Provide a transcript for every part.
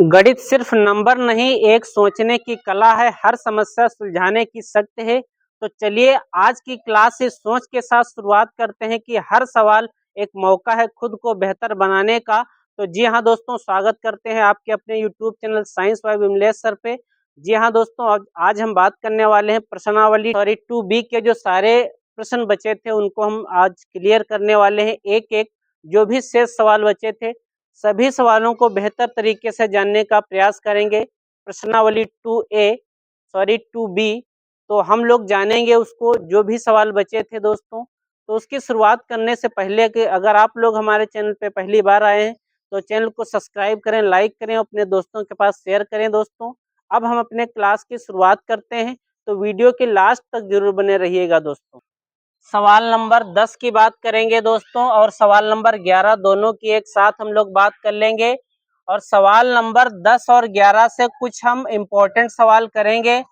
गणित सिर्फ नंबर नहीं, एक सोचने की कला है, हर समस्या सुलझाने की शक्ति है। तो चलिए आज की क्लास से सोच के साथ शुरुआत करते हैं कि हर सवाल एक मौका है खुद को बेहतर बनाने का। तो जी हाँ दोस्तों, स्वागत करते हैं आपके अपने YouTube channel science by Vimlesh sir पे। जी हाँ दोस्तों, आज हम बात करने वाले हैं प्रश्नावली 2B के जो सारे प्रश्न बचे थे उनको हम आज क्लियर करने वाले हैं। एक एक जो भी शेष सवाल बचे थे सभी सवालों को बेहतर तरीके से जानने का प्रयास करेंगे। प्रश्नावली 2B, तो हम लोग जानेंगे उसको, जो भी सवाल बचे थे दोस्तों। तो उसकी शुरुआत करने से पहले कि अगर आप लोग हमारे चैनल पे पहली बार आए हैं तो चैनल को सब्सक्राइब करें, लाइक करें, अपने दोस्तों के पास शेयर करें दोस्तों। अब हम अपने क्लास की शुरुआत करते हैं, तो वीडियो के लास्ट तक जरूर बने रहिएगा दोस्तों। सवाल नंबर 10 की बात करेंगे दोस्तों, और सवाल नंबर 11 दोनों की एक साथ हम लोग बात कर लेंगे। और सवाल नंबर 10 और 11 से कुछ हम इम्पोर्टेंट सवाल करेंगे।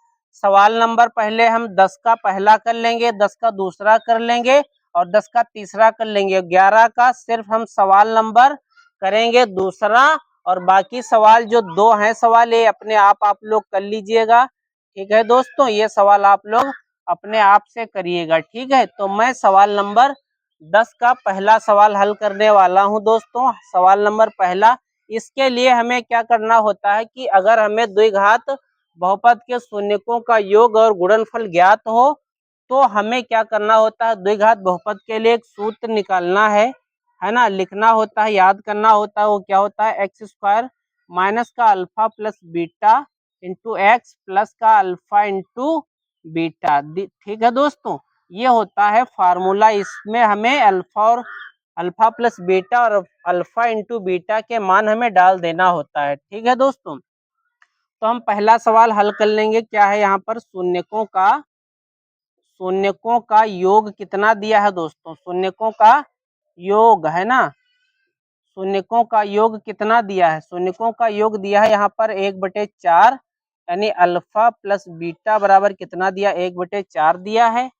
सवाल नंबर पहले हम 10 का पहला कर लेंगे, 10 का दूसरा कर लेंगे और 10 का तीसरा कर लेंगे। 11 का सिर्फ हम सवाल नंबर करेंगे दूसरा, और बाकी सवाल जो दो हैं सवाल ये अपने आप लोग कर लीजिएगा। ठीक है दोस्तों, ये सवाल आप लोग अपने आप से करिएगा। ठीक है, तो मैं सवाल नंबर 10 का पहला सवाल हल करने वाला हूं दोस्तों। सवाल नंबर पहला, इसके लिए हमें क्या करना होता है कि अगर हमें द्विघात बहुपद के शून्यकों का योग और गुणनफल ज्ञात हो तो हमें क्या करना होता है, द्विघात बहुपद के लिए एक सूत्र निकालना है ना, लिखना होता है, याद करना होता है। वो क्या होता है, एक्स स्क्वायर माइनस का alpha plus beta into x plus का अल्फा इंटू बीटा। ठीक है दोस्तों, ये होता है फार्मूला। इसमें हमें अल्फा प्लस बीटा और अल्फा इंटू बीटा के मान हमें डाल देना होता है। ठीक है दोस्तों, तो हम पहला सवाल हल कर लेंगे। क्या है यहाँ पर, शून्यकों का योग कितना दिया है दोस्तों, शून्यकों का योग है ना, शून्यकों का योग कितना दिया है, शून्यकों का योग दिया है यहाँ पर 1/4, यानी अल्फा प्लस बीटा बराबर कितना दिया, 1/4 दिया है।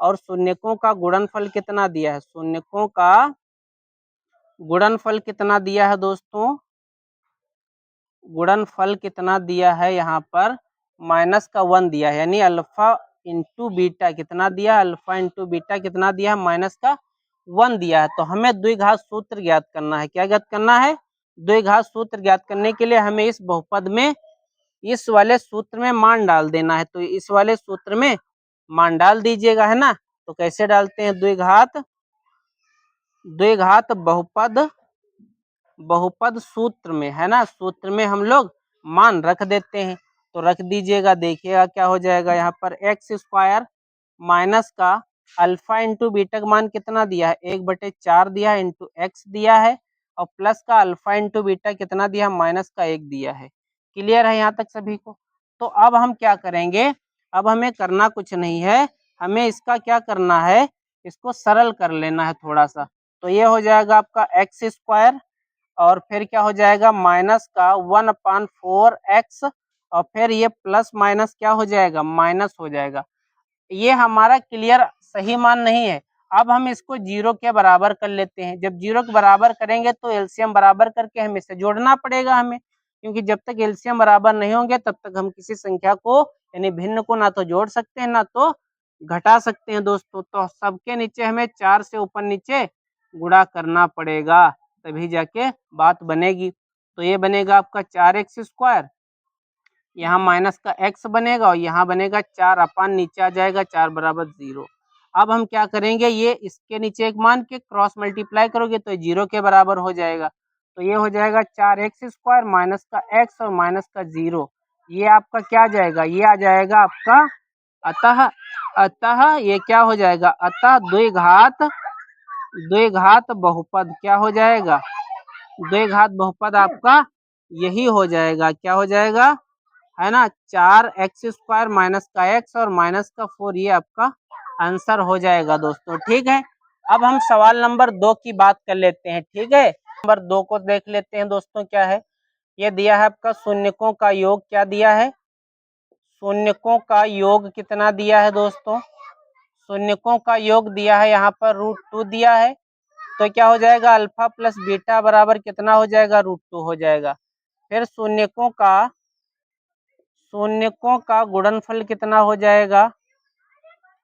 और शून्यकों का गुणनफल कितना दिया है, शून्यकों का गुणनफल कितना दिया है दोस्तों, गुणनफल कितना दिया है यहाँ पर, -1 दिया है, यानी अल्फा इंटू बीटा कितना दिया, अल्फा इंटू बीटा कितना दिया है, -1 दिया है। तो हमें द्विघात सूत्र ज्ञात करना है। क्या ज्ञात करना है, द्विघात सूत्र ज्ञात करने के लिए हमें इस बहुपद में, इस वाले सूत्र में मान डाल देना है। तो इस वाले सूत्र में मान डाल दीजिएगा, है ना। तो कैसे डालते हैं, द्विघात बहुपद सूत्र में, है ना, सूत्र में हम लोग मान रख देते हैं। तो रख दीजिएगा, देखिएगा क्या हो जाएगा, यहाँ पर एक्स स्क्वायर माइनस का अल्फा इंटू बीटा का मान कितना दिया है, 1/4 दिया है, इंटू एक्स दिया है, और प्लस का अल्फा इंटू बीटा कितना दिया, -1 दिया है। क्लियर है यहाँ तक सभी को। तो अब हम क्या करेंगे, अब हमें करना कुछ नहीं है, हमें इसका क्या करना है, इसको सरल कर लेना है थोड़ा सा। तो ये हो जाएगा आपका एक्स स्क्वायर, और फिर क्या हो जाएगा, माइनस का 1/4x, और फिर ये प्लस माइनस क्या हो जाएगा, माइनस हो जाएगा। ये हमारा क्लियर सही मान नहीं है। अब हम इसको 0 के बराबर कर लेते हैं। जब 0 के बराबर करेंगे तो एलसीएम बराबर करके हमें इसे जोड़ना पड़ेगा हमें, क्योंकि जब तक एलसीएम बराबर नहीं होंगे तब तक हम किसी संख्या को यानी भिन्न को ना तो जोड़ सकते हैं ना तो घटा सकते हैं दोस्तों। तो सबके नीचे हमें 4 से ऊपर नीचे गुणा करना पड़ेगा, तभी जाके बात बनेगी। तो ये बनेगा आपका 4x स्क्वायर, यहाँ माइनस का x बनेगा और यहाँ बनेगा 4 अपान नीचे आ जाएगा 4 बराबर 0। अब हम क्या करेंगे, ये इसके नीचे एक मान के क्रॉस मल्टीप्लाई करोगे तो 0 के बराबर हो जाएगा। तो ये हो जाएगा 4x स्क्वायर माइनस का x और माइनस का 0। ये आपका क्या आ जाएगा, ये आ जाएगा आपका अतः ये क्या हो जाएगा, अतः द्विघात बहुपद क्या हो जाएगा, द्विघात बहुपद आपका यही हो जाएगा। क्या हो जाएगा, है ना, 4x स्क्वायर माइनस का x और माइनस का 4, ये आपका आंसर हो जाएगा दोस्तों। ठीक है, अब हम सवाल नंबर 2 की बात कर लेते हैं। ठीक है, नंबर 2 को देख लेते हैं दोस्तों। क्या है, ये दिया है आपका शून्यकों का योग, क्या दिया है, शून्यकों का योग कितना दिया है दोस्तों, शून्यकों का योग दिया है यहाँ पर √2 दिया है। तो क्या हो जाएगा, अल्फा प्लस बीटा बराबर कितना हो जाएगा, √2 हो जाएगा। फिर शून्यकों का गुणनफल कितना हो जाएगा,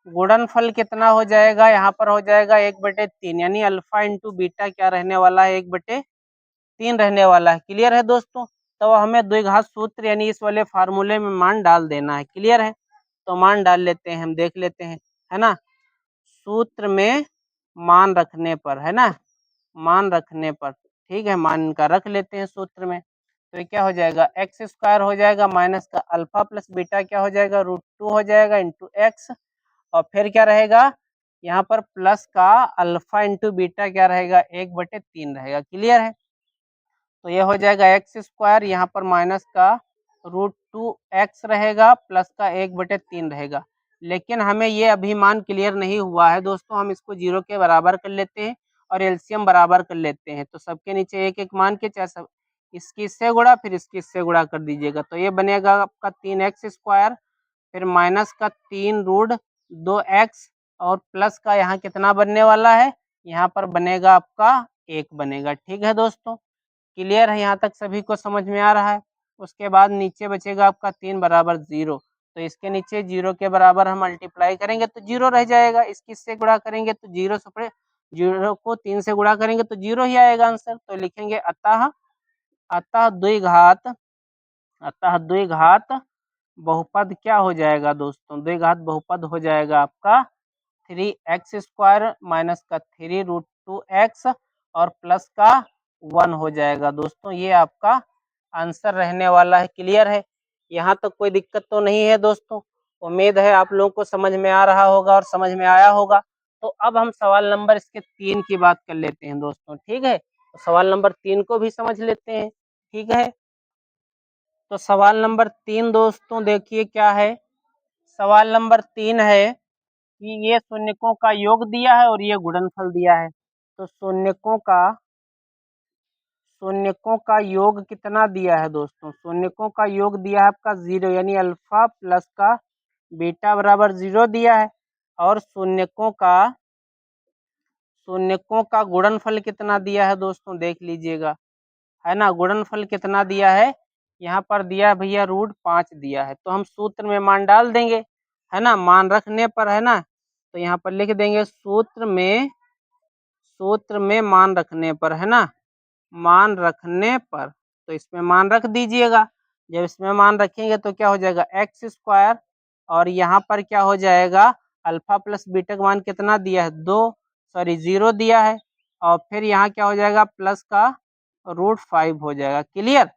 गुणनफल कितना हो जाएगा, यहाँ पर हो जाएगा 1/3, यानी अल्फा इंटू बीटा क्या रहने वाला है, 1/3 रहने वाला है। क्लियर है दोस्तों। तो हमें द्विघात सूत्र यानी इस वाले फार्मूले में मान डाल देना है। क्लियर है, तो मान डाल लेते हैं, हम देख लेते हैं, है ना। सूत्र में मान रखने पर, है ना, मान रखने पर, ठीक है, मान का रख लेते हैं सूत्र में। तो ये क्या हो जाएगा, एक्स स्क्वायर हो जाएगा माइनस का अल्फा प्लस बीटा क्या हो जाएगा, √2 हो जाएगा इंटू एक्स, और फिर क्या रहेगा यहाँ पर प्लस का अल्फा इंटू बीटा क्या रहेगा, 1/3 रहेगा। क्लियर है, तो ये हो जाएगा एक्स स्क्वायर, यहाँ पर माइनस का √2x रहेगा प्लस का 1/3 रहेगा। लेकिन हमें ये अभी मान क्लियर नहीं हुआ है दोस्तों, हम इसको 0 के बराबर कर लेते हैं और एलसीएम बराबर कर लेते हैं। तो सबके नीचे एक एक मान के, चाहे सब इसकी इससे गुणा फिर इसकी इससे गुणा कर दीजिएगा, तो ये बनेगा आपका 3x स्क्वायर, फिर माइनस का 3√2x, और प्लस का यहाँ कितना बनने वाला है, यहाँ पर बनेगा आपका 1 बनेगा। ठीक है दोस्तों, क्लियर है, यहाँ तक सभी को समझ में आ रहा है। उसके बाद नीचे बचेगा आपका 3 बराबर 0, तो इसके नीचे 0 के बराबर हम मल्टीप्लाई करेंगे तो 0 रह जाएगा, इसकी से गुणा करेंगे तो 0 से 0 को 3 से गुणा करेंगे तो 0 ही आएगा आंसर। तो लिखेंगे अतः अतः द्विघात बहुपद क्या हो जाएगा दोस्तों, द्विघात बहुपद हो जाएगा आपका 3x स्क्वायर माइनस का 3√2x और प्लस का 1 हो जाएगा दोस्तों। ये आपका आंसर रहने वाला है। क्लियर है, यहाँ तक कोई दिक्कत तो नहीं है दोस्तों। उम्मीद है आप लोगों को समझ में आ रहा होगा और समझ में आया होगा। तो अब हम सवाल नंबर इसके 3 की बात कर लेते हैं दोस्तों। ठीक है, तो सवाल नंबर 3 को भी समझ लेते हैं। ठीक है, तो सवाल नंबर 3 दोस्तों देखिए क्या है। सवाल नंबर 3 है कि ये शून्यकों का योग दिया है और ये गुणनफल दिया है। तो शून्यकों का योग कितना दिया है दोस्तों, शून्यकों का योग दिया है आपका 0, यानी अल्फा प्लस का बीटा बराबर 0 दिया है। और शून्यकों का गुणनफल कितना दिया है दोस्तों, देख लीजिएगा, है ना। गुणनफल कितना दिया है, यहाँ पर दिया है भैया √5 दिया है। तो हम सूत्र में मान डाल देंगे, है ना, मान रखने पर, है ना। तो यहाँ पर लिख देंगे सूत्र में मान रखने पर, है ना, मान रखने पर। तो इसमें मान रख दीजिएगा, जब इसमें मान रखेंगे तो क्या हो जाएगा एक्स स्क्वायर, और यहाँ पर क्या हो जाएगा अल्फा प्लस बीटा का मान कितना दिया है 0 दिया है, और फिर यहाँ क्या हो जाएगा प्लस का √5 हो जाएगा। क्लियर,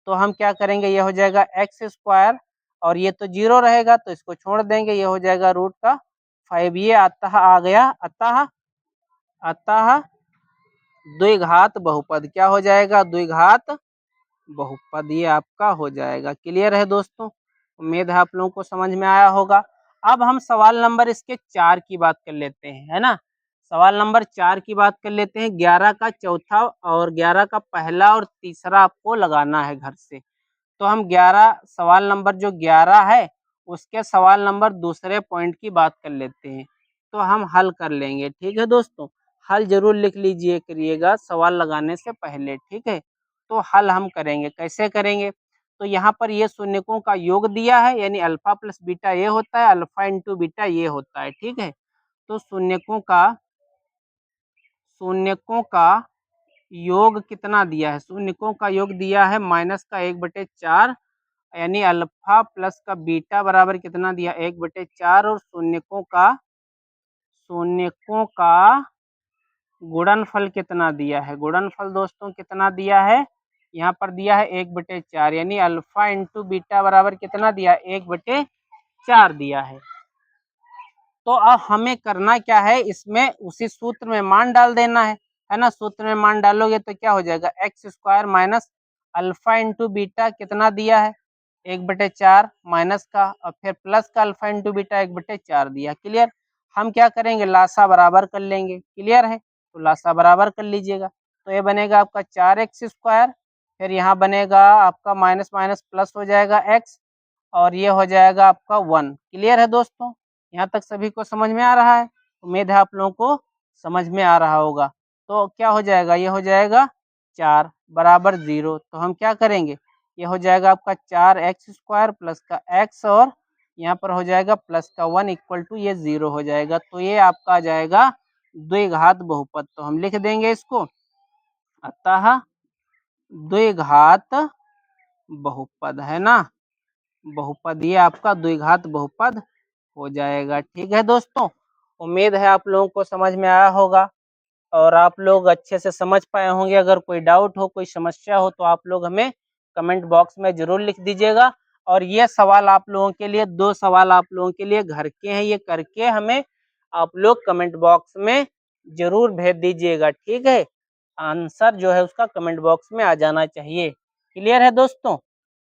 तो हम क्या करेंगे, ये हो जाएगा एक्स स्क्वायर, और ये तो 0 रहेगा तो इसको छोड़ देंगे, ये हो जाएगा √5। ये अतः आ गया, अतः द्विघात बहुपद क्या हो जाएगा, द्विघात बहुपद ये आपका हो जाएगा। क्लियर है दोस्तों, उम्मीद है आप लोगों को समझ में आया होगा। अब हम सवाल नंबर इसके 4 की बात कर लेते हैं, है ना। सवाल नंबर 4 की बात कर लेते हैं। 11 का चौथा और 11 का पहला और तीसरा आपको लगाना है घर से। तो हम 11 सवाल नंबर जो 11 है उसके सवाल नंबर दूसरे पॉइंट की बात कर लेते हैं। तो हम हल कर लेंगे। ठीक है दोस्तों, हल जरूर लिख लीजिए करिएगा सवाल लगाने से पहले। ठीक है, तो हल हम करेंगे, कैसे करेंगे, तो यहाँ पर ये शून्यकों का योग दिया है, यानी अल्फा प्लस बीटा ये होता है, अल्फा इंटू बीटा ये होता है। ठीक है, तो शून्यकों का योग कितना दिया है, शून्यकों का योग दिया है -1/4, यानी अल्फा प्लस का बीटा बराबर कितना दिया 1/4, और शून्यकों का गुणनफल कितना दिया है, गुणनफल दोस्तों कितना दिया है, यहाँ पर दिया है 1/4, यानी अल्फा इंटू बीटा बराबर कितना दिया 1/4 दिया है। तो अब हमें करना क्या है, इसमें उसी सूत्र में मान डाल देना है ना। सूत्र में मान डालोगे तो क्या हो जाएगा x square minus alpha into beta कितना दिया है 1/4 माइनस का, और फिर प्लस का अल्फा इंटू बीटा 1/4 दिया। क्लियर, हम क्या करेंगे लासा बराबर कर लेंगे। क्लियर है, तो लासा बराबर कर लीजिएगा, तो ये बनेगा आपका 4x स्क्वायर, फिर यहाँ बनेगा आपका माइनस माइनस प्लस हो जाएगा x, और ये हो जाएगा आपका 1। क्लियर है दोस्तों, यहाँ तक सभी को समझ में आ रहा है, उम्मीद है आप लोगों को समझ में आ रहा होगा। तो क्या हो जाएगा, ये हो जाएगा 4 बराबर 0, तो हम क्या करेंगे ये हो जाएगा आपका 4x² प्लस का x और यहाँ पर हो जाएगा प्लस का 1 इक्वल टू ये 0 हो जाएगा। तो ये आपका आ जाएगा द्विघात बहुपद। तो हम लिख देंगे इसको, अतः द्विघात बहुपद है ना, बहुपद ये आपका द्विघात बहुपद हो जाएगा। ठीक है दोस्तों, उम्मीद है आप लोगों को समझ में आया होगा और आप लोग अच्छे से समझ पाए होंगे। अगर कोई डाउट हो, कोई समस्या हो तो आप लोग हमें कमेंट बॉक्स में जरूर लिख दीजिएगा। और ये सवाल आप लोगों के लिए, 2 सवाल आप लोगों के लिए घर के हैं, ये करके हमें आप लोग कमेंट बॉक्स में जरूर भेज दीजिएगा। ठीक है, आंसर जो है उसका कमेंट बॉक्स में आ जाना चाहिए। क्लियर है दोस्तों?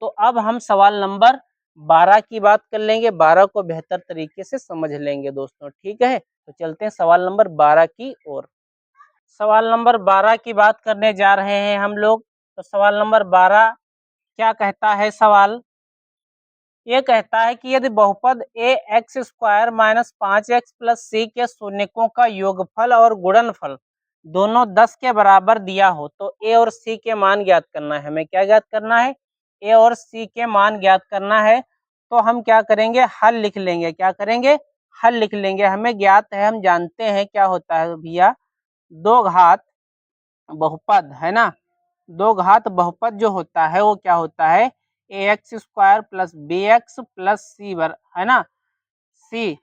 तो अब हम सवाल नंबर 12 की बात कर लेंगे, 12 को बेहतर तरीके से समझ लेंगे दोस्तों। ठीक है, तो चलते हैं सवाल नंबर 12 की ओर। सवाल नंबर 12 की बात करने जा रहे हैं हम लोग। तो सवाल नंबर 12 क्या कहता है सवाल? ये कहता है कि यदि बहुपद ax² minus 5x plus c के शून्यकों का योगफल और गुणनफल दोनों 10 के बराबर दिया हो तो a और c के मान ज्ञात करना है। हमें क्या ज्ञात करना है? a और c के मान ज्ञात करना है। तो हम क्या करेंगे? हल लिख लेंगे। क्या करेंगे? हल लिख लेंगे। हमें ज्ञात है, हम जानते हैं क्या होता है भैया, दो घात बहुपद है ना। दो घात बहुपद जो होता है वो क्या होता है? ax² plus bx plus c है ना, c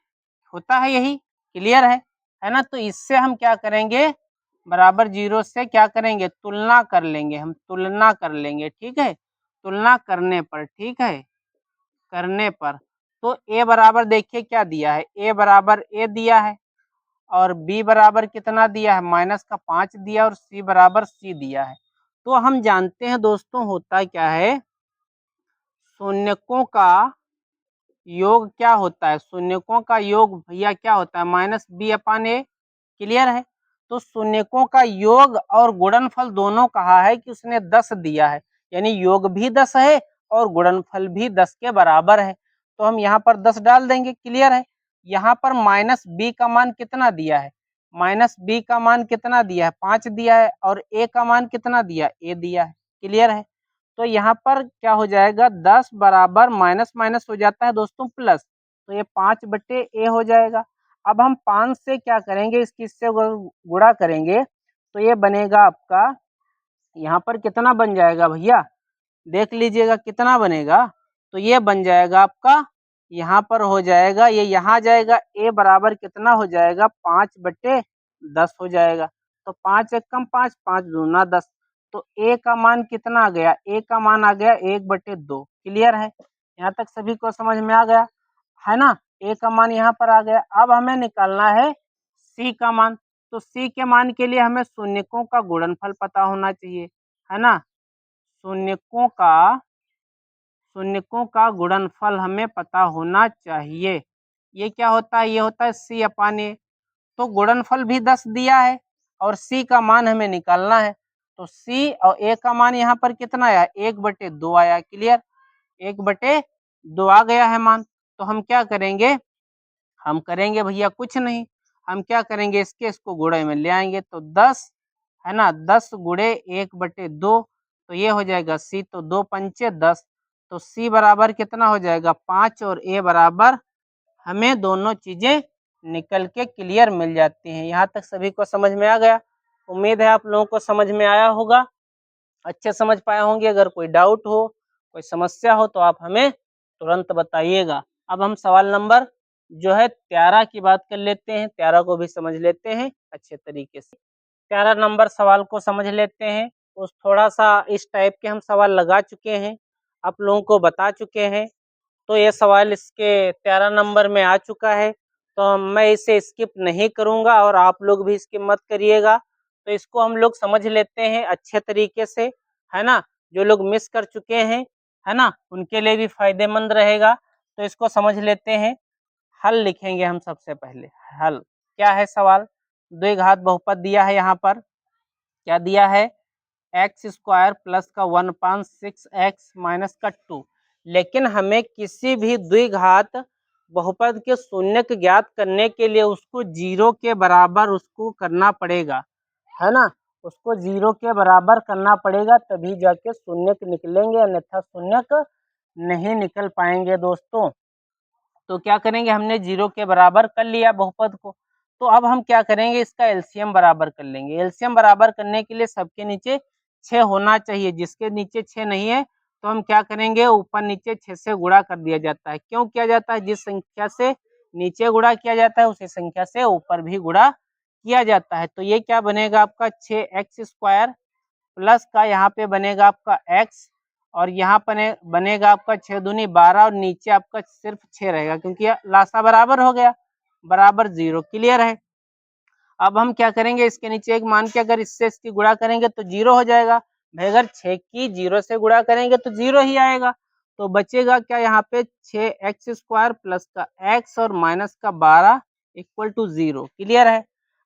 होता है, यही क्लियर है ना। तो इससे हम क्या करेंगे? बराबर 0 से क्या करेंगे? तुलना कर लेंगे। हम तुलना कर लेंगे। ठीक है, तुलना करने पर, ठीक है, करने पर तो a बराबर देखिए क्या दिया है, a बराबर a दिया है और b बराबर कितना दिया है? माइनस का 5 दिया और c बराबर c दिया है। तो हम जानते हैं दोस्तों होता क्या है, शून्यकों का योग क्या होता है? शून्यकों का योग भैया क्या होता है? Minus b upon a। Clear है? तो शून्यकों का योग और गुणनफल दोनों कहा है कि उसने 10 दिया है, यानी योग भी 10 है और गुणनफल भी 10 के बराबर है। तो हम यहाँ पर 10 डाल देंगे। क्लियर है? यहाँ पर माइनस b का मान कितना दिया है? माइनस b का मान कितना दिया है? 5 दिया है और a का मान कितना दिया? a दिया है। क्लियर है? तो यहाँ पर क्या हो जाएगा? 10 बराबर माइनस माइनस हो जाता है दोस्तों प्लस, तो ये 5/a हो जाएगा। अब हम 5 से क्या करेंगे? इसकी इससे गुणा करेंगे तो ये बनेगा आपका, यहाँ पर कितना बन जाएगा भैया? देख लीजिएगा कितना बनेगा। तो ये बन जाएगा आपका, यहाँ पर हो जाएगा, ये यहाँ जाएगा, a बराबर कितना हो जाएगा? 5/10 हो जाएगा। तो 5 एक कम 5, 5 दूना 10। तो a का मान कितना आ गया? a का मान आ गया 1/2। क्लियर है? यहाँ तक सभी को समझ में आ गया है ना। a का मान यहाँ पर आ गया। अब हमें निकालना है c का मान। तो c के मान के लिए हमें शून्यकों का गुणनफल पता होना चाहिए, है ना। शून्यकों का गुणनफल हमें पता होना चाहिए। ये क्या होता है? ये होता है c अपान a। तो गुणनफल भी 10 दिया है और c का मान हमें निकालना है। तो c और a का मान यहाँ पर कितना आया? 1/2 आया। क्लियर? 1/2 आ गया है मान। तो हम क्या करेंगे? हम करेंगे भैया कुछ नहीं, हम क्या करेंगे? इसको गुणे में ले आएंगे। तो 10 है ना, 10 गुणे 1/2 तो ये हो जाएगा c। तो 2 पंचे 10, तो c बराबर कितना हो जाएगा? 5 और a बराबर, हमें दोनों चीजें निकल के क्लियर मिल जाती हैं। यहाँ तक सभी को समझ में आ गया? उम्मीद है आप लोगों को समझ में आया होगा, अच्छे समझ पाए होंगे। अगर कोई डाउट हो, कोई समस्या हो तो आप हमें तुरंत बताइएगा। अब हम सवाल नंबर जो है 13 की बात कर लेते हैं, 13 को भी समझ लेते हैं अच्छे तरीके से। 13 नंबर सवाल को समझ लेते हैं। उस थोड़ा सा इस टाइप के हम सवाल लगा चुके हैं, आप लोगों को बता चुके हैं। तो ये सवाल इसके 13 नंबर में आ चुका है, तो मैं इसे स्किप नहीं करूंगा और आप लोग भी स्किप मत करिएगा। तो इसको हम लोग समझ लेते हैं अच्छे तरीके से, है ना। जो लोग मिस कर चुके हैं, है ना, उनके लिए भी फायदेमंद रहेगा। तो इसको समझ लेते हैं। हल लिखेंगे हम सबसे पहले। हल क्या है? सवाल द्विघात बहुपद दिया है, यहाँ पर क्या दिया है? x² प्लस का 1/6x माइनस का 2। लेकिन हमें किसी भी द्विघात बहुपद के शून्यक ज्ञात करने के लिए उसको 0 के बराबर उसको करना पड़ेगा, है ना। उसको 0 के बराबर करना पड़ेगा, तभी जाके शून्यक निकलेंगे, अन्यथा शून्यक नहीं निकल पाएंगे दोस्तों। तो क्या करेंगे, हमने 0 के बराबर कर लिया बहुपद को। तो अब हम क्या करेंगे, इसका एलसीएम बराबर कर लेंगे। एलसीएम बराबर करने के लिए सबके नीचे 6 होना चाहिए, जिसके नीचे 6 नहीं है तो हम क्या करेंगे, ऊपर नीचे 6 से गुणा कर दिया जाता है। क्यों किया जाता है, जिस संख्या से नीचे गुणा किया जाता है उसी संख्या से ऊपर भी गुणा किया जाता है। तो ये क्या बनेगा आपका 6x² प्लस का यहाँ पे बनेगा आपका x, और यहाँ पर बनेगा आपका 6 दूनी 12, और नीचे आपका सिर्फ 6 रहेगा क्योंकि लासा बराबर हो गया, बराबर 0। क्लियर है। अब हम क्या करेंगे, इसके नीचे एक मान के अगर इससे इसकी गुणा करेंगे तो 0 हो जाएगा भाई। अगर 6 की 0 से गुणा करेंगे तो 0 ही आएगा। तो बचेगा क्या, यहाँ पे 6x² प्लस का x और माइनस का 12 इक्वल टू 0। क्लियर है।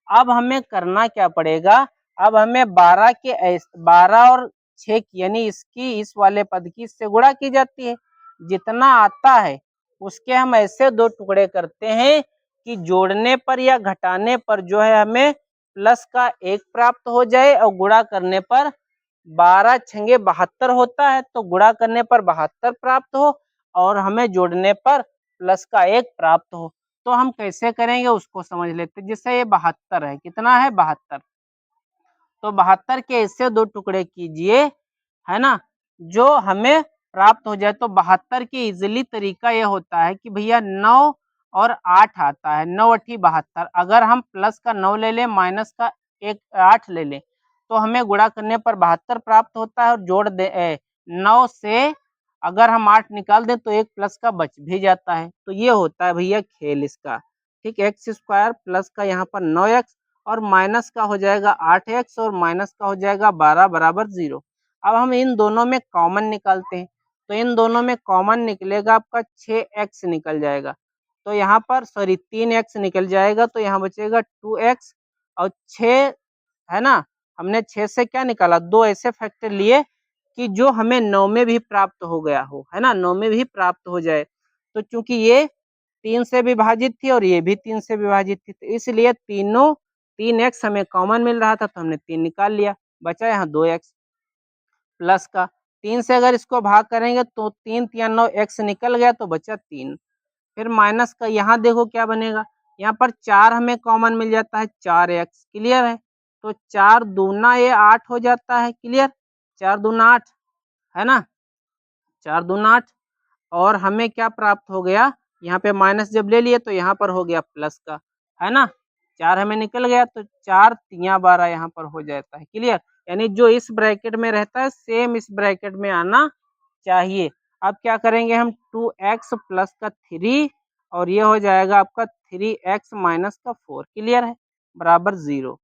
अब हमें करना क्या पड़ेगा, अब हमें 12 और 6 की यानी इसकी इस वाले पद की इससे गुणा की जाती है। जितना आता है उसके हम ऐसे दो टुकड़े करते हैं कि जोड़ने पर या घटाने पर जो है हमें प्लस का 1 प्राप्त हो जाए, और गुणा करने पर 12 छंगे 72 होता है, तो गुणा करने पर 72 प्राप्त हो और हमें जोड़ने पर प्लस का 1 प्राप्त हो। तो हम कैसे करेंगे उसको समझ लेते हैं। जैसे ये 72 है, कितना है 72, तो 72 के ऐसे दो टुकड़े कीजिए, है ना, जो हमें प्राप्त हो जाए। तो 72 के इजिली तरीका यह होता है कि भैया 9 और 8 आता है, 9 8 72। अगर हम प्लस का 9 ले लें, माइनस का 8 ले लें, तो हमें गुणा करने पर 72 प्राप्त होता है, और जोड़ दे 9 से अगर हम 8 निकाल दें तो एक प्लस का बच भी जाता है। तो ये होता है भैया खेल इसका। ठीक, x² प्लस का यहाँ पर 9x और माइनस का हो जाएगा 8x और माइनस का हो जाएगा 12 बराबर 0। अब हम इन दोनों में कॉमन निकालते हैं, तो इन दोनों में कॉमन निकलेगा आपका 6x निकल जाएगा। तो यहाँ पर सॉरी 3x निकल जाएगा, तो यहाँ बचेगा 2x और 6, है ना। हमने 6 से क्या निकाला, 2 ऐसे फैक्टर लिए कि जो हमें 9 में भी प्राप्त हो गया हो, है ना, 9 में भी प्राप्त हो जाए। तो चूंकि ये 3 से विभाजित थी और ये भी 3 से विभाजित थी, तो इसलिए तीनों 3x हमें कॉमन मिल रहा था, तो हमने 3 निकाल लिया, बचा यहाँ 2x प्लस का 3 से अगर इसको भाग करेंगे तो 3 3 9 x निकल गया, तो बचा 3। फिर माइनस का यहाँ देखो क्या बनेगा, यहाँ पर 4 हमें कॉमन मिल जाता है, 4x। क्लियर है। तो 4 दूना ये 8 हो जाता है। क्लियर, 4 दूना 8, है ना, 4 दूना 8। और हमें क्या प्राप्त हो गया, यहाँ पे माइनस जब ले लिए तो यहाँ पर हो गया प्लस का, है ना, 4 हमें निकल गया, तो 4 तिया 12 यहाँ पर हो जाता है। क्लियर, यानी जो इस ब्रैकेट में रहता है सेम इस ब्रैकेट में आना चाहिए। अब क्या करेंगे हम, 2x प्लस का 3 और ये हो जाएगा आपका 3x माइनस का 4। क्लियर है, बराबर 0।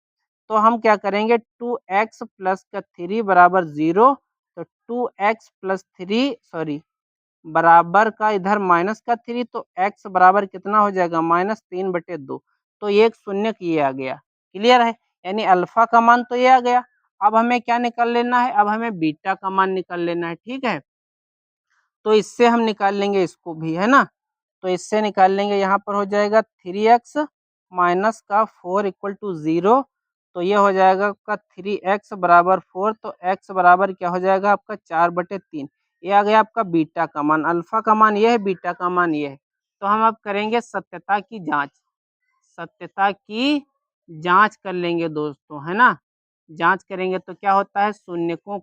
तो हम क्या करेंगे, 2x प्लस का 3 बराबर 0। तो 2x प्लस 3 सॉरी बराबर का इधर माइनस का 3, तो x बराबर कितना हो जाएगा, -3/2। तो एक शून्य ये आ गया। क्लियर है, यानी अल्फा का मान तो ये आ गया। अब हमें क्या निकाल लेना है, अब हमें बीटा का मान निकाल लेना है। ठीक है, तो इससे हम निकाल लेंगे इसको भी, है ना। तो इससे निकाल लेंगे, यहाँ पर हो जाएगा 3x माइनस का 4 इक्वल टू 0। तो ये हो जाएगा आपका 3x बराबर 4। तो x बराबर क्या हो जाएगा आपका 4/3। ये आ गया आपका बीटा का मान, अल्फा का मान ये है, बीटा का मान ये है। तो हम अब करेंगे सत्यता की जांच, सत्यता की जांच कर लेंगे दोस्तों, है ना। जांच करेंगे तो क्या होता है, शून्यकों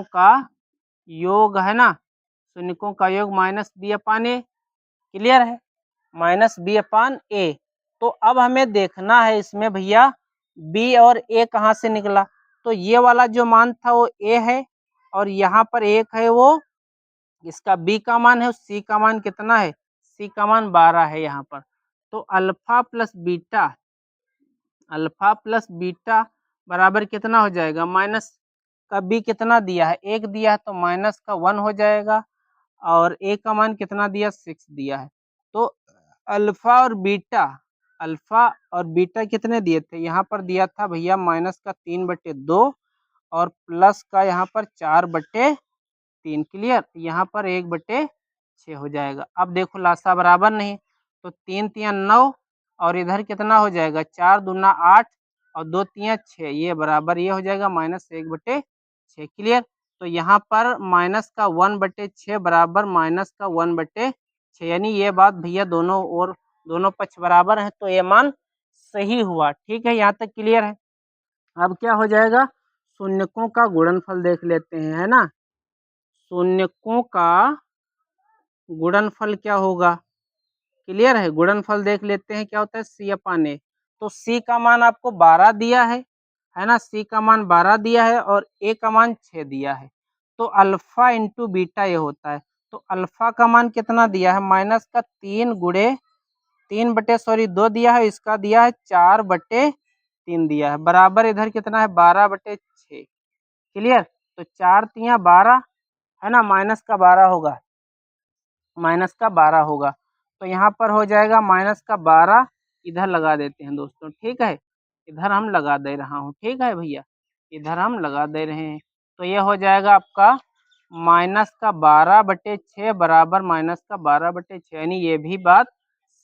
का योग, है ना, शून्यकों का योग माइनस बी अपान ए। क्लियर है, माइनस बी अपान ए। तो अब हमें देखना है इसमें भैया बी और ए कहाँ से निकला। तो ये वाला जो मान था वो ए है, और यहाँ पर एक है वो इसका बी का मान है, सी का मान कितना है, सी का मान 12 है यहाँ पर। तो अल्फा प्लस बीटा बराबर कितना हो जाएगा, माइनस का बी कितना दिया है, 1 दिया है, तो माइनस का 1 हो जाएगा, और ए का मान कितना दिया, 6 दिया है। तो अल्फा और बीटा कितने दिए थे, यहाँ पर दिया था भैया माइनस का 3/2 और प्लस का यहाँ पर 4/3। क्लियर, यहाँ पर 1/6 हो जाएगा। अब देखो लासा बराबर नहीं, तो 3 3 9 और इधर कितना हो जाएगा, 4 दूना 8 और 2 तियां 6, ये बराबर ये हो जाएगा -1/6। क्लियर। तो यहाँ पर माइनस का 1/6 बराबर माइनस का 1/6, यानी ये बात भैया दोनों और दोनों पक्ष बराबर हैं, तो ये मान सही हुआ। ठीक है, यहाँ तक क्लियर है। अब क्या हो जाएगा, शून्यकों का गुणनफल देख लेते हैं, है ना। शून्यकों का गुणनफल क्या होगा, क्लियर है। गुणनफल देख लेते हैं क्या होता है, C/A। तो C का मान आपको 12 दिया है ना। C का मान 12 दिया है और A का मान 6 दिया है। तो अल्फा इंटू बीटा ये होता है। तो अल्फा का मान कितना दिया है, माइनस का 2 दिया है, इसका दिया है 4/3 दिया है, बराबर इधर कितना है 12/6। क्लियर। तो 4 तियां 12 है ना, माइनस का 12 होगा। तो यहाँ पर हो जाएगा -12, इधर लगा देते हैं दोस्तों। ठीक है, इधर हम लगा दे रहा हूँ। ठीक है भैया, इधर हम लगा दे रहे हैं। तो ये हो जाएगा आपका -12/6 बराबर -12/6, यानी ये भी बात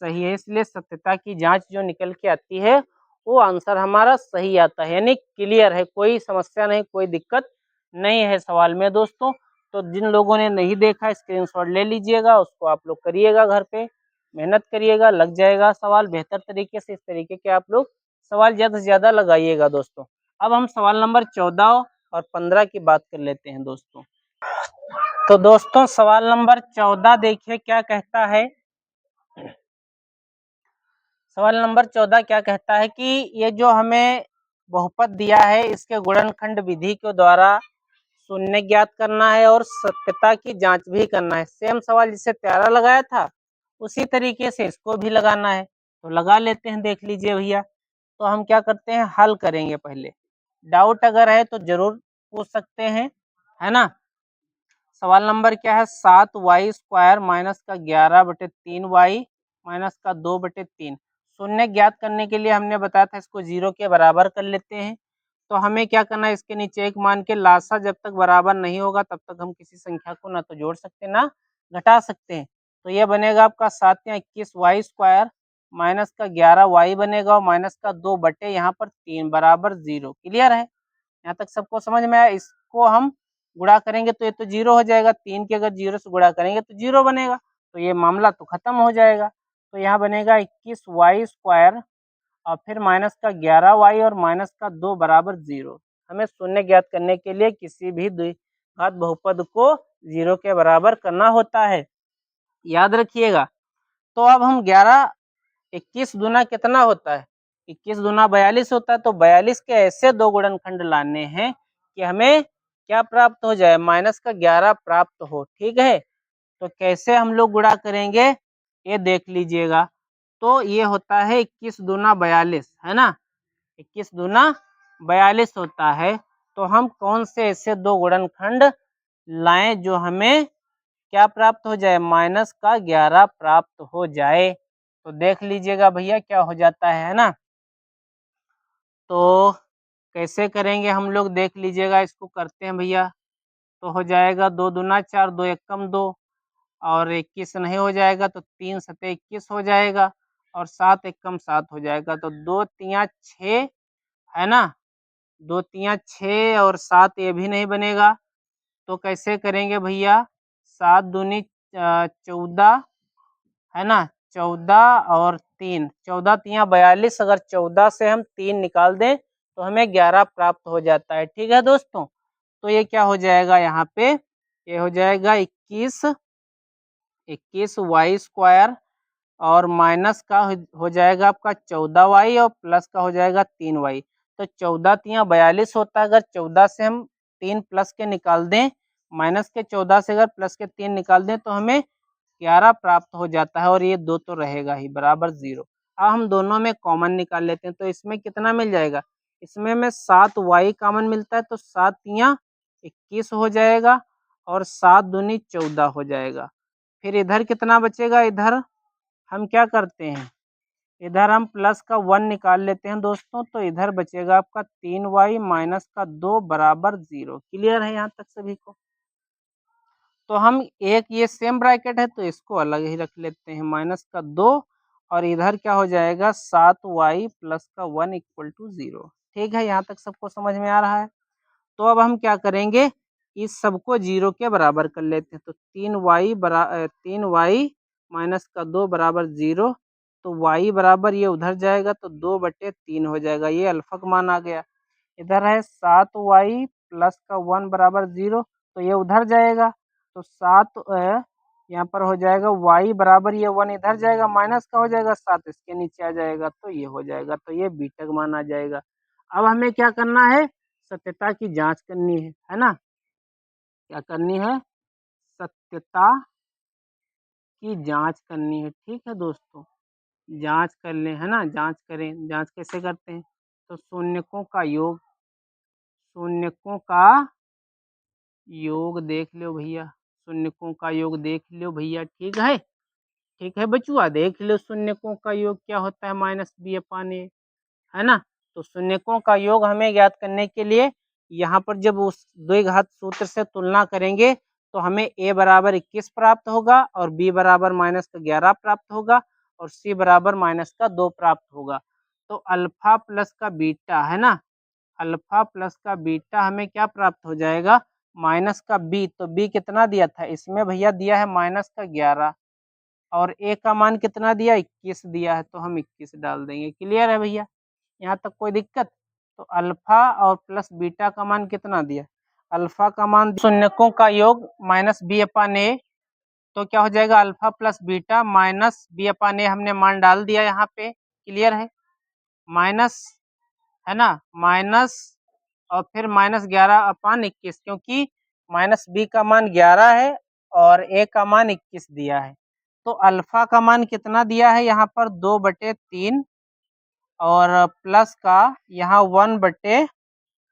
सही है। इसलिए सत्यता की जांच जो निकल के आती है वो आंसर हमारा सही आता है, यानी क्लियर है, कोई समस्या नहीं, कोई दिक्कत नहीं है सवाल में दोस्तों। तो जिन लोगों ने नहीं देखा स्क्रीनशॉट ले लीजिएगा, उसको आप लोग करिएगा, घर पे मेहनत करिएगा, लग जाएगा सवाल बेहतर तरीके से। इस तरीके के आप लोग सवाल ज़्यादा से ज़्यादा लगाइएगा दोस्तों। अब हम सवाल नंबर 14 और 15 की बात कर लेते हैं दोस्तों। तो दोस्तों सवाल नंबर 14 देखिए क्या कहता है। सवाल नंबर 14 क्या कहता है कि ये जो हमें बहुपद दिया है, इसके गुणनखंड विधि के द्वारा शून्य ज्ञात करना है और सत्यता की जांच भी करना है। सेम सवाल जिसे प्यारा लगाया था उसी तरीके से इसको भी लगाना है। तो लगा लेते हैं, देख लीजिए भैया। तो हम क्या करते हैं, हल करेंगे पहले। डाउट अगर है तो जरूर पूछ सकते हैं, है ना। सवाल नंबर क्या है, 7y² माइनस का 11/3y माइनस का 2/3। शून्य ज्ञात करने के लिए हमने बताया था इसको 0 के बराबर कर लेते हैं। तो हमें क्या करना है, इसके नीचे एक मान के लासा जब तक बराबर नहीं होगा तब तक हम किसी संख्या को ना तो जोड़ सकते ना घटा सकते हैं। तो ये बनेगा आपका 7 या 21y² माइनस का 11y बनेगा और माइनस का 2 बटे यहाँ पर 3 बराबर 0। क्लियर है, यहाँ तक सबको समझ में आया। इसको हम गुणा करेंगे तो ये तो 0 हो जाएगा, 3 के अगर 0 से गुणा करेंगे तो 0 बनेगा, तो ये मामला तो खत्म हो जाएगा। तो यहाँ बनेगा 21y² और फिर माइनस का 11y और माइनस का 2 बराबर 0। हमें शून्य ज्ञात करने के लिए किसी भी द्विघात बहुपद को 0 के बराबर करना होता है, याद रखिएगा। तो अब हम 21 दूना कितना होता है, 21 दूना 42 होता है। तो 42 के ऐसे दो गुणनखंड लाने हैं कि हमें क्या प्राप्त हो जाए, माइनस का 11 प्राप्त हो। ठीक है, तो कैसे हम लोग गुणा करेंगे ये देख लीजिएगा। तो ये होता है 21 दूना 42, है ना, 21 दूना 42 होता है। तो हम कौन से ऐसे दो गुणनखंड लाएं जो हमें क्या प्राप्त हो जाए, माइनस का 11 प्राप्त हो जाए। तो देख लीजिएगा भैया क्या हो जाता है ना। तो कैसे करेंगे हम लोग देख लीजिएगा, इसको करते हैं भैया। तो हो जाएगा 2 दूना 4, 2 एकम 2 और 21 नहीं हो जाएगा तो 3 सते 21 हो जाएगा और 7 एकम 7 हो जाएगा। तो 2 तियां 6, है ना, 2 तियां 6 और 7 ये भी नहीं बनेगा। तो कैसे करेंगे भैया, 7 दूनी 14, है ना, 14 और 3, 14 तियां 42, अगर 14 से हम 3 निकाल दें तो हमें 11 प्राप्त हो जाता है। ठीक है दोस्तों, तो ये क्या हो जाएगा यहाँ पे, ये हो जाएगा 21y² और माइनस का हो जाएगा आपका 14y और प्लस का हो जाएगा 3y। तो 14 तियां 42 होता है, अगर 14 से हम 3 प्लस के निकाल दें, माइनस के 14 से अगर प्लस के 3 निकाल दें तो हमें 11 प्राप्त हो जाता है और ये 2 तो रहेगा ही बराबर 0। अब हम दोनों में कॉमन निकाल लेते हैं। तो इसमें कितना मिल जाएगा, इसमें में 7y कॉमन मिलता है तो 7 तियां 21 हो जाएगा और 7 दूनी 14 हो जाएगा। फिर इधर कितना बचेगा, इधर हम क्या करते हैं, इधर हम प्लस का 1 निकाल लेते हैं दोस्तों। तो इधर बचेगा आपका 3y माइनस का 2 बराबर 0। क्लियर है यहाँ तक सभी को। तो हम एक ये सेम ब्रैकेट है तो इसको अलग ही रख लेते हैं, माइनस का 2 और इधर क्या हो जाएगा 7y प्लस का 1 इक्वल टू 0। ठीक है, यहाँ तक सबको समझ में आ रहा है। तो अब हम क्या करेंगे, इस सबको 0 के बराबर कर लेते हैं। तो 3y माइनस का 2 बराबर 0। तो y बराबर ये उधर जाएगा तो 2/3 हो जाएगा, ये अल्फा का मान आ गया। इधर है 7y प्लस का 1 बराबर 0, तो ये उधर जाएगा। तो 7 यहाँ पर हो जाएगा y बराबर, ये 1 इधर जाएगा, माइनस का हो जाएगा 7 इसके नीचे आ जाएगा, तो ये हो जाएगा। तो ये बीटा का मान आ जाएगा। अब हमें क्या करना है, सत्यता की जांच करनी है ना। क्या करनी है, सत्यता की जांच करनी है। ठीक है दोस्तों, जांच कर लें, है ना। जांच करें, जांच कैसे करते हैं, तो शून्यकों का योग, शून्यकों का योग देख लो भैया, शून्यकों का योग देख लो भैया। ठीक है बचुआ, देख लो शून्यकों का योग क्या होता है, -b/a, है ना। तो शून्यकों का योग हमें ज्ञात करने के लिए यहाँ पर जब उस द्विघात सूत्र से तुलना करेंगे तो हमें a बराबर 21 प्राप्त होगा और b बराबर -11 प्राप्त होगा और c बराबर -2 प्राप्त होगा। तो अल्फा प्लस का बीटा, है ना, अल्फा प्लस का बीटा हमें क्या प्राप्त हो जाएगा, माइनस का b। तो b कितना दिया था इसमें भैया, दिया है -11 और a का मान कितना दिया, 21 दिया है, तो हम 21 डाल देंगे। क्लियर है भैया, यहाँ तक कोई दिक्कत। तो अल्फा और प्लस बीटा का मान कितना दिया, अल्फा का मान, शून्यकों का योग -b/a, तो क्या हो जाएगा, अल्फा प्लस बीटा -b/a हमने मान डाल दिया यहाँ पे। क्लियर है, माइनस, है ना, माइनस और फिर -11/21, क्योंकि -b का मान 11 है और a का मान 21 दिया है। तो अल्फा का मान कितना दिया है यहाँ पर, 2/3 और प्लस का यहाँ 1/,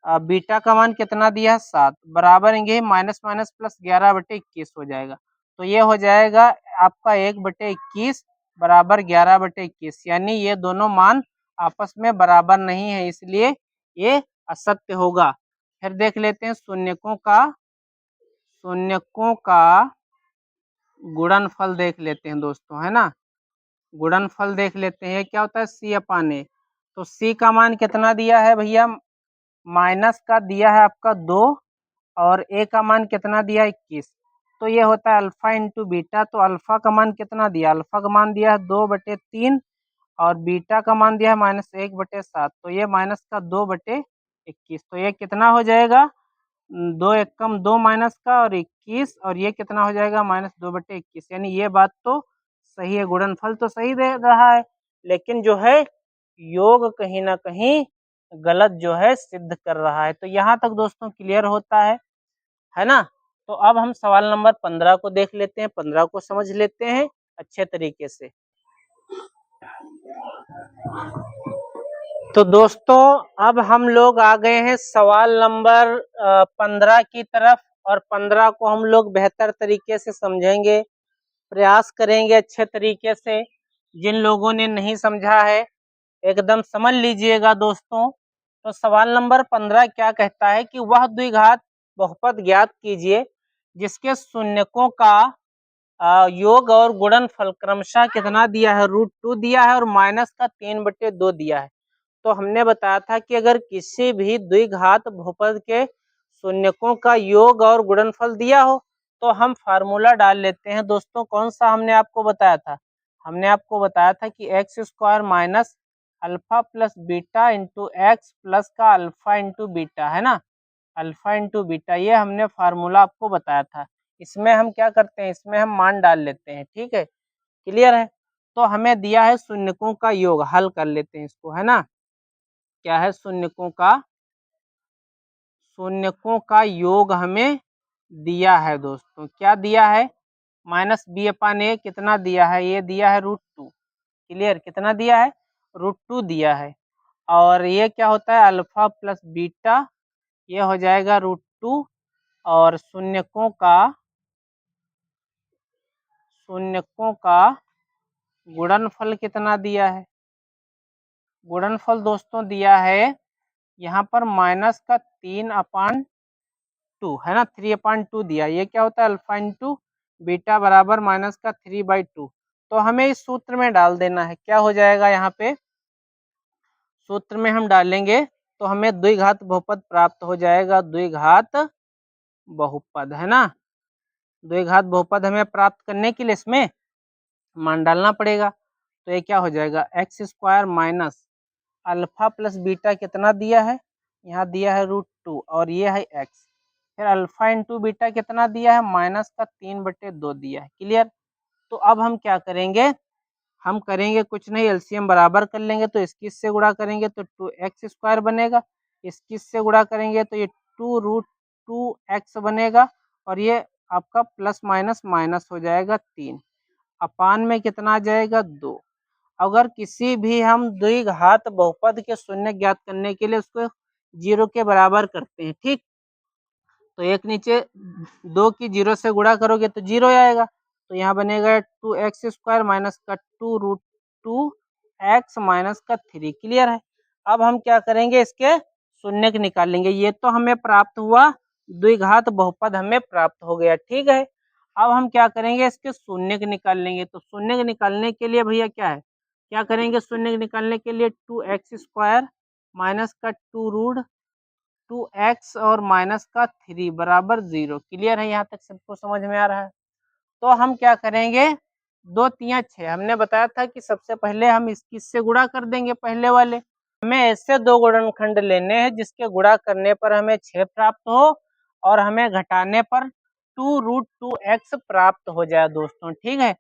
बीटा का मान कितना दिया है, 7, बराबर ये माइनस माइनस प्लस 11/21 हो जाएगा। तो ये हो जाएगा आपका 1/21 बराबर 11/21, यानी ये दोनों मान आपस में बराबर नहीं है, इसलिए ये असत्य होगा। फिर देख लेते हैं शून्यकों का गुणनफल देख लेते हैं दोस्तों, है ना। गुणनफल देख लेते हैं, क्या होता है, c/a। तो c का मान कितना दिया है भैया, माइनस का दिया है आपका 2 और a का मान कितना दिया है, 21। तो ये होता है अल्फा इंटू बीटा। तो अल्फा का मान कितना दिया, अल्फा का मान दिया है 2/3 और बीटा का मान दिया है -1/7। तो ये माइनस का 2/21, तो ये कितना हो जाएगा, 2 एकम 2 माइनस का और 21, और ये कितना हो जाएगा, -2/21। यानी ये बात तो सही है, गुणनफल तो सही दे रहा है, लेकिन जो है योग कहीं ना कहीं गलत जो है सिद्ध कर रहा है। तो यहाँ तक दोस्तों क्लियर होता है ना। तो अब हम सवाल नंबर 15 को देख लेते हैं, 15 को समझ लेते हैं अच्छे तरीके से। तो दोस्तों अब हम लोग आ गए हैं सवाल नंबर 15 की तरफ, और 15 को हम लोग बेहतर तरीके से समझेंगे, प्रयास करेंगे अच्छे तरीके से। जिन लोगों ने नहीं समझा है एकदम समझ लीजिएगा दोस्तों। तो सवाल नंबर 15 क्या कहता है कि वह द्विघात बहुपद ज्ञात कीजिए जिसके शून्यकों का योग और गुणनफल क्रमशः कितना दिया है, √2 दिया है और माइनस का 3/2 दिया है। तो हमने बताया था कि अगर किसी भी द्विघात बहुपद के शून्यकों का योग और गुणनफल दिया हो तो हम फार्मूला डाल लेते हैं दोस्तों। कौन सा हमने आपको बताया था, हमने आपको बताया था कि x² minus alpha plus beta into x plus का अल्फा इंटू बीटा, है ना, अल्फा इंटू बीटा, ये हमने फार्मूला आपको बताया था। इसमें हम क्या करते हैं, इसमें हम मान डाल लेते हैं। ठीक है, क्लियर है। तो हमें दिया है शून्यकों का योग, हल कर लेते हैं इसको, है ना। क्या है, शून्यकों का योग हमें दिया है दोस्तों, क्या दिया है, -b/a कितना दिया है, ये दिया है √2। क्लियर, कितना दिया है, √2 दिया है। और ये क्या होता है, अल्फा प्लस बीटा, ये हो जाएगा √2। और शून्यकों का गुणनफल कितना दिया है, गुणनफल दोस्तों दिया है यहाँ पर माइनस का 3/2, है ना, 3/2 दिया। ये क्या होता है, अल्फा इंटू बीटा बराबर माइनस का 3/2। तो हमें इस सूत्र में डाल देना है, क्या हो जाएगा, यहाँ पे सूत्र में हम डालेंगे तो हमें द्विघात बहुपद प्राप्त हो जाएगा, द्विघात बहुपद है ना। द्विघात बहुपद हमें प्राप्त करने के लिए इसमें मान डालना पड़ेगा। तो ये क्या हो जाएगा, x square minus alpha plus beta कितना दिया है, यहाँ दिया है √2 और ये है एक्स, फिर अल्फा इंटू बीटा कितना दिया है, माइनस का 3/2 दिया है। क्लियर। तो अब हम क्या करेंगे, हम करेंगे कुछ नहीं, एलसीएम बराबर कर लेंगे। तो इसकी से गुणा करेंगे तो 2x² बनेगा, इसकी से गुणा करेंगे तो ये 2√2x बनेगा, और ये आपका प्लस माइनस माइनस हो जाएगा 3, अपान में कितना आ जाएगा 2। अगर किसी भी हम द्विघात बहुपद के शून्य ज्ञात करने के लिए उसको 0 के बराबर करते हैं, ठीक। तो एक नीचे 2 की 0 से गुणा करोगे तो 0 आएगा, तो यहाँ बनेगा 2x² माइनस का 2√2x माइनस का 3। क्लियर है। अब हम क्या करेंगे, इसके शून्य निकाल लेंगे। ये तो हमें प्राप्त हुआ, द्विघात बहुपद हमें प्राप्त हो गया, ठीक है। अब हम क्या करेंगे, इसके शून्य निकाल लेंगे। तो शून्य निकालने के लिए भैया क्या है, क्या करेंगे, शून्य निकालने के लिए 2x² माइनस का 2√2x और माइनस का 3 बराबर 0। क्लियर है, यहाँ तक सबको समझ में आ रहा है। तो हम क्या करेंगे, 2 3 6, हमने बताया था कि सबसे पहले हम इससे गुणा कर देंगे पहले वाले। हमें ऐसे दो गुणनखंड लेने हैं जिसके गुणा करने पर हमें 6 प्राप्त हो और हमें घटाने पर 2√2x प्राप्त हो जाए दोस्तों, ठीक है।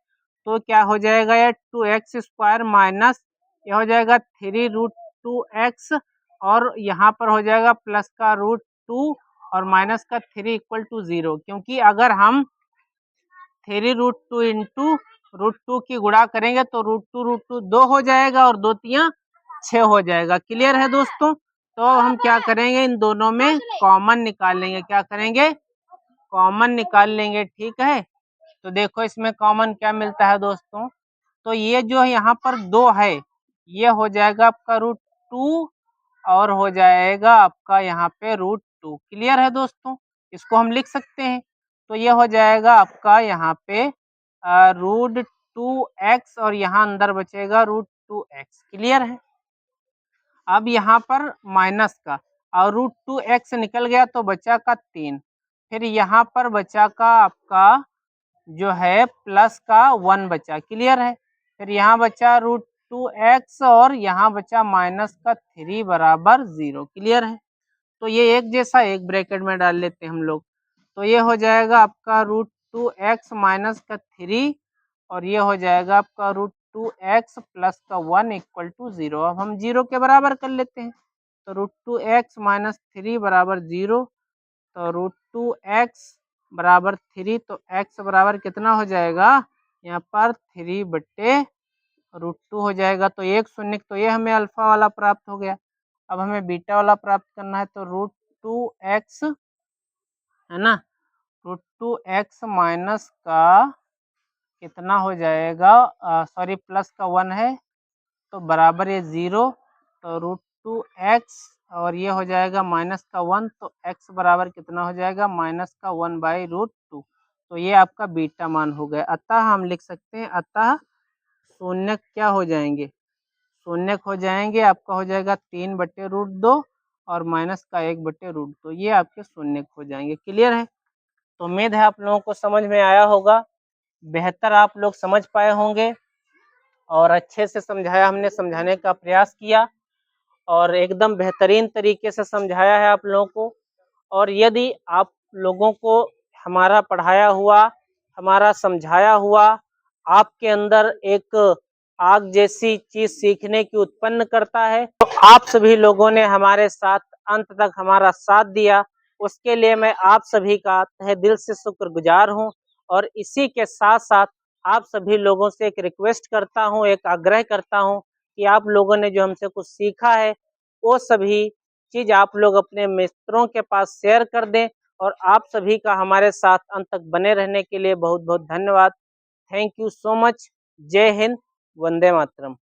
तो क्या हो जाएगा, ये 2x² माइनस ये हो जाएगा 3√2x और यहाँ पर हो जाएगा प्लस का √2 और माइनस का 3 = 0, क्योंकि अगर हम 3√2 इंटू √2 की गुणा करेंगे तो √2 2 हो जाएगा और 2 3 6 हो जाएगा। क्लियर है दोस्तों। तो हम क्या करेंगे, इन दोनों में कॉमन निकाल लेंगे। क्या करेंगे, कॉमन निकाल लेंगे, ठीक है। तो देखो इसमें कॉमन क्या मिलता है दोस्तों, तो ये जो यहाँ पर 2 है ये हो जाएगा आपका √2 और हो जाएगा आपका यहाँ पे √2। क्लियर है दोस्तों, इसको हम लिख सकते हैं। तो ये हो जाएगा आपका यहाँ पे √2x और यहाँ अंदर बचेगा √2x। क्लियर है। अब यहाँ पर माइनस का और √2x निकल गया तो बचा का 3, फिर यहाँ पर बचा का आपका जो है प्लस का 1 बचा। क्लियर है। फिर यहाँ बचा √2x और यहाँ बचा माइनस का 3 बराबर 0। क्लियर है। तो ये एक जैसा एक ब्रैकेट में डाल लेते हैं हम लोग। तो ये हो जाएगा आपका √2x माइनस का 3 और ये हो जाएगा आपका √2x प्लस का 1 = 0। अब हम 0 के बराबर कर लेते हैं। तो √2x माइनस 3 बराबर 0, तो √2x बराबर 3, तो x बराबर कितना हो जाएगा, यहाँ पर 3/√2 हो जाएगा। तो एक शून्य, तो ये हमें अल्फा वाला प्राप्त हो गया। अब हमें बीटा वाला प्राप्त करना है, तो √2x है ना, √2x माइनस का कितना हो जाएगा, सॉरी प्लस का 1 है तो बराबर ये 0, तो √2x और ये हो जाएगा माइनस का 1, तो x बराबर कितना हो जाएगा, माइनस का 1/√2। तो ये आपका बीटा मान हो गया। अतः हम लिख सकते हैं, अतः शून्य क्या हो जाएंगे, शून्य हो जाएंगे आपका हो जाएगा 3/√2 और माइनस का 1/√2, ये आपके शून्य हो जाएंगे। क्लियर है। तो उम्मीद है आप लोगों को समझ में आया होगा, बेहतर आप लोग समझ पाए होंगे और अच्छे से समझाया, हमने समझाने का प्रयास किया और एकदम बेहतरीन तरीके से समझाया है आप लोगों को। और यदि आप लोगों को हमारा पढ़ाया हुआ, हमारा समझाया हुआ आपके अंदर एक आग जैसी चीज सीखने की उत्पन्न करता है, तो आप सभी लोगों ने हमारे साथ अंत तक हमारा साथ दिया, उसके लिए मैं आप सभी का तहे दिल से शुक्रगुजार हूं। और इसी के साथ साथ आप सभी लोगों से एक रिक्वेस्ट करता हूं, एक आग्रह करता हूं कि आप लोगों ने जो हमसे कुछ सीखा है वो सभी चीज आप लोग अपने मित्रों के पास शेयर कर दें। और आप सभी का हमारे साथ अंत तक बने रहने के लिए बहुत बहुत धन्यवाद। Thank you so much. जय हिंद, वंदे मातरम।